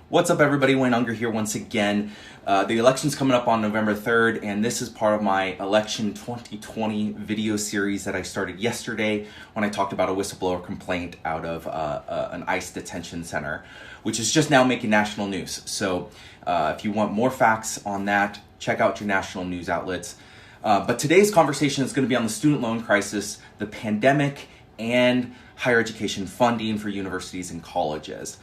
What's up, everybody? Wayne Unger here once again. The election's coming up on November 3rd, and this is part of my Election 2020 video series that I started yesterday when I talked about a whistleblower complaint out of an ICE detention center, which is just now making national news. So if you want more facts on that, check out your national news outlets. But today's conversation is going to be on the student loan crisis, the pandemic, and higher education funding for universities and colleges.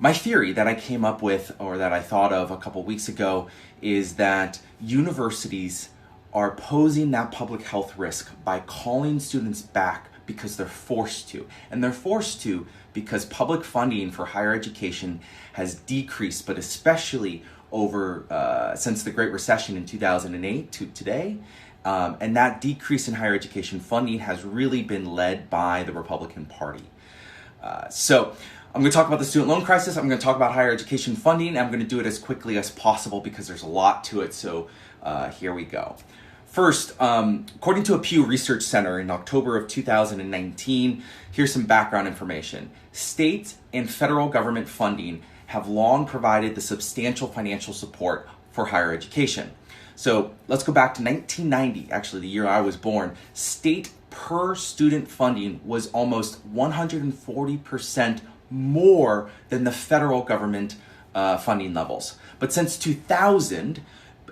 My theory that I came up with, or that I thought of a couple weeks ago, is that universities are posing that public health risk by calling students back because they're forced to. And they're forced to because public funding for higher education has decreased, but especially over since the Great Recession in 2008 to today. And that decrease in higher education funding has really been led by the Republican Party. So I'm going to talk about the student loan crisis. I'm going to talk about higher education funding. I'm going to do it as quickly as possible because there's a lot to it. So here we go. First, according to a Pew Research Center in October of 2019, here's some background information. State and federal government funding have long provided the substantial financial support for higher education. So let's go back to 1990, actually the year I was born. State per student funding was almost 140% more than the federal government funding levels. But since 2000,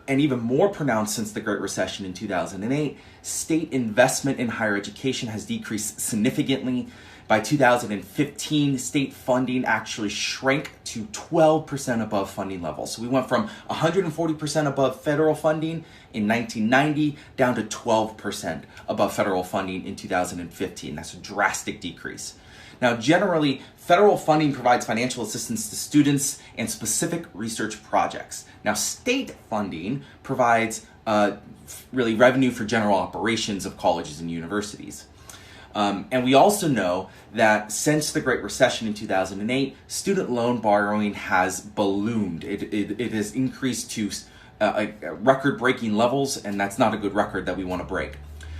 and even more pronounced since the Great Recession in 2008, state investment in higher education has decreased significantly. By 2015, state funding actually shrank to 12% above funding levels. So we went from 140% above federal funding in 1990 down to 12% above federal funding in 2015. That's a drastic decrease. Now, generally, federal funding provides financial assistance to students and specific research projects. Now, state funding provides really revenue for general operations of colleges and universities. And we also know that since the Great Recession in 2008, student loan borrowing has ballooned. It has increased to record-breaking levels, and that's not a good record that we want to break.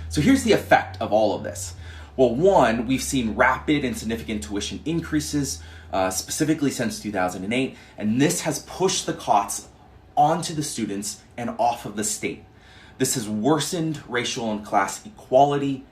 So here's the effect of all of this. Well, one, we've seen rapid and significant tuition increases, specifically since 2008, and this has pushed the costs onto the students and off of the state. This has worsened racial and class inequality,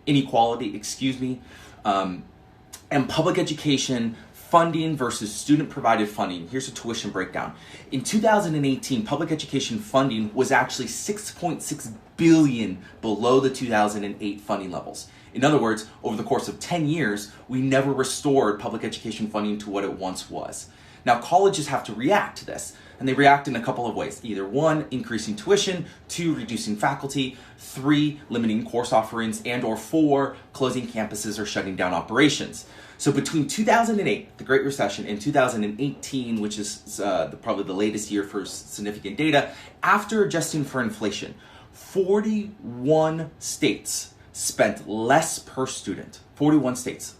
and public education funding versus student-provided funding. Here's a tuition breakdown. In 2018, public education funding was actually $6.6 billion below the 2008 funding levels. In other words, over the course of 10 years, we never restored public education funding to what it once was. Now, colleges have to react to this, and they react in a couple of ways. Either one, increasing tuition, two, reducing faculty, three, limiting course offerings, and or four, closing campuses or shutting down operations. So between 2008, the Great Recession, and 2018, which is probably the latest year for significant data, after adjusting for inflation, 41 states spent less per student. 41 states.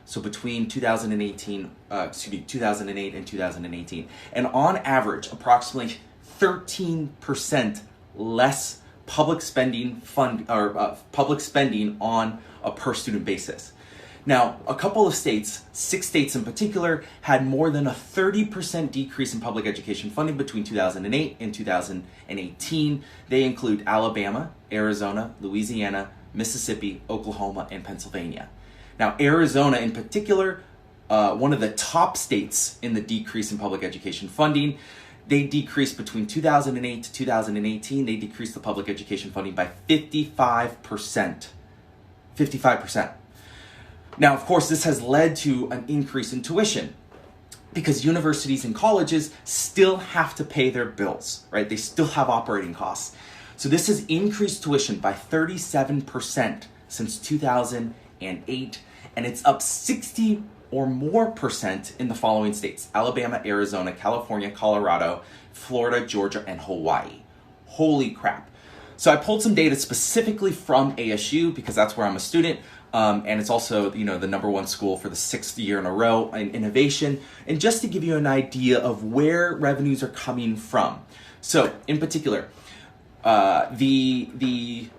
So between 2008 and 2018. And on average, approximately 13% less public spending public spending on a per student basis. Now, a couple of states, 6 states in particular, had more than a 30% decrease in public education funding between 2008 and 2018. They include Alabama, Arizona, Louisiana, Mississippi, Oklahoma, and Pennsylvania. Now, Arizona in particular, one of the top states in the decrease in public education funding, they decreased between 2008 to 2018, they decreased the public education funding by 55%. 55%. Now, of course, this has led to an increase in tuition because universities and colleges still have to pay their bills, right? They still have operating costs. So this has increased tuition by 37% since 2008, and it's up 60 or more percent in the following states: Alabama, Arizona, California, Colorado, Florida, Georgia, and Hawaii. Holy crap. So I pulled some data specifically from ASU because that's where I'm a student. And it's also, the number one school for the 6th year in a row in innovation. And just to give you an idea of where revenues are coming from. So in particular, the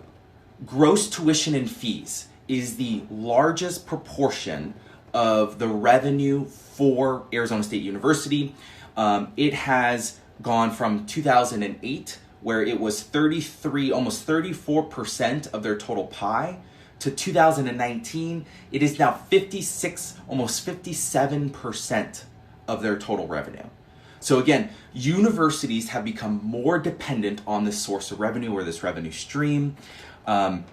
gross tuition and fees is the largest proportion of the revenue for Arizona State University. It has gone from 2008, where it was 33, almost 34% of their total pie, to 2019, it is now 56, almost 57% of their total revenue. So again, universities have become more dependent on this source of revenue or this revenue stream, and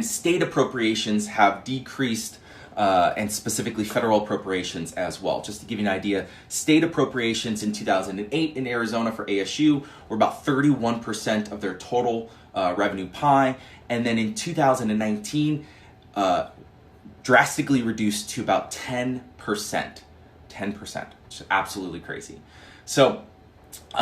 state appropriations have decreased, and specifically federal appropriations as well. Just to give you an idea, state appropriations in 2008 in Arizona for ASU were about 31% of their total revenue pie, and then in 2019, drastically reduced to about 10%. 10%, which is absolutely crazy. So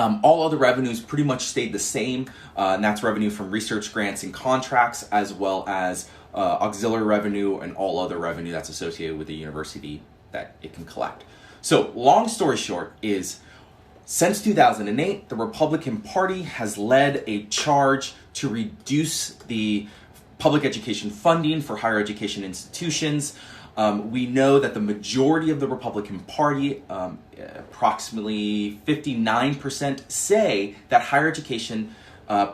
all other revenues pretty much stayed the same, and that's revenue from research grants and contracts, as well as auxiliary revenue and all other revenue that's associated with the university that it can collect. So long story short is, since 2008, the Republican Party has led a charge to reduce the public education funding for higher education institutions. We know that the majority of the Republican Party, approximately 59%, say that higher education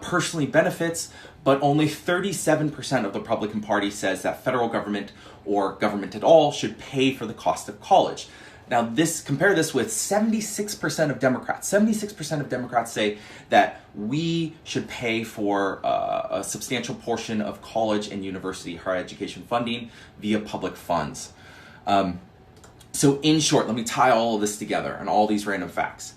personally benefits, but only 37% of the Republican Party says that federal government or government at all should pay for the cost of college. Now, compare this with 76% of Democrats. 76% of Democrats say that we should pay for a substantial portion of college and university higher education funding via public funds. So in short, let me tie all of this together and all these random facts.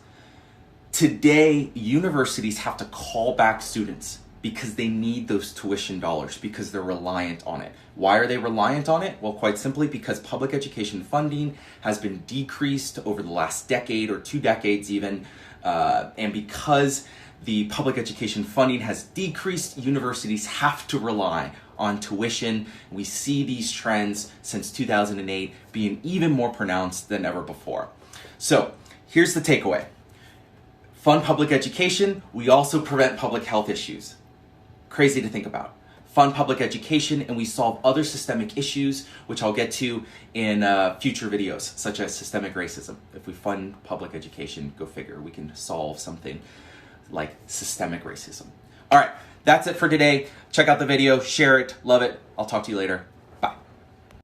Today, universities have to call back students because they need those tuition dollars, because they're reliant on it. Why are they reliant on it? Well, quite simply because public education funding has been decreased over the last decade or 2 decades even, and because the public education funding has decreased, universities have to rely on tuition. We see these trends since 2008 being even more pronounced than ever before. So here's the takeaway. Fund public education, we also prevent public health issues. Crazy to think about. Fund public education and we solve other systemic issues, which I'll get to in future videos, such as systemic racism. If we fund public education, go figure, we can solve something like systemic racism. All right, that's it for today. Check out the video, share it, love it. I'll talk to you later.